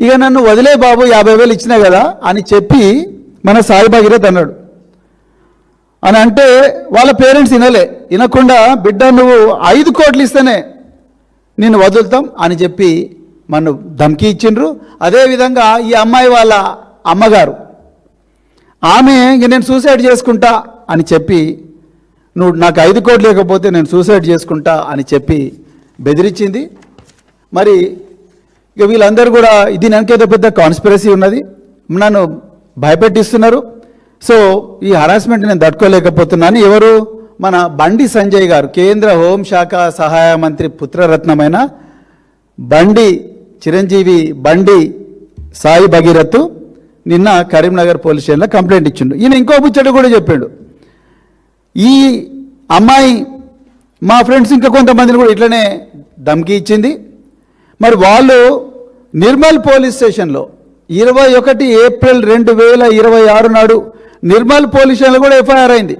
ఇక నన్ను వదిలే బాబు 50,000 ఇచ్చినా కదా అని చెప్పి మన సాయి భగీరథ్ అన్నాడు. అని అంటే వాళ్ళ పేరెంట్స్ వినకుండా బిడ్డ నువ్వు 5 కోట్లు ఇస్తేనే నేను వదులుతాం అని చెప్పి మన ధమ్కీ ఇచ్చిండ్రు. అదేవిధంగా ఈ అమ్మాయి వాళ్ళ అమ్మగారు ఆమె ఇంక నేను సూసైడ్ చేసుకుంటా అని చెప్పి నువ్వు నాకు 5 కోట్లు లేకపోతే నేను సూసైడ్ చేసుకుంటా అని చెప్పి బెదిరించింది. మరి ఇక వీళ్ళందరూ కూడా దీని వెనకేదో పెద్ద కాన్స్పిరసీ ఉన్నది, నన్ను భయపెట్టిస్తున్నారు. సో ఈ హరాస్మెంట్ నేను తట్టుకోలేకపోతున్నాను. ఎవరు? మన బండి సంజయ్ గారు, కేంద్ర హోంశాఖ సహాయ మంత్రి పుత్రరత్నమైన బండి చిరంజీవి బండి సాయి భగీరథ్ నిన్న కరీంనగర్ పోలీస్ స్టేషన్లో కంప్లైంట్ ఇచ్చిండు. ఈయన ఇంకో ముచ్చట కూడా చెప్పాడు. ఈ అమ్మాయి మా ఫ్రెండ్స్ ఇంకా కొంతమందిని కూడా ఇట్లనే ధమ్కీ ఇచ్చింది. మరి వాళ్ళు నిర్మల్ పోలీస్ స్టేషన్లో 21 ఏప్రిల్ 2026 నాడు నిర్మల్ పోలీస్ స్టేషన్లో కూడా ఎఫ్ఐఆర్ అయింది.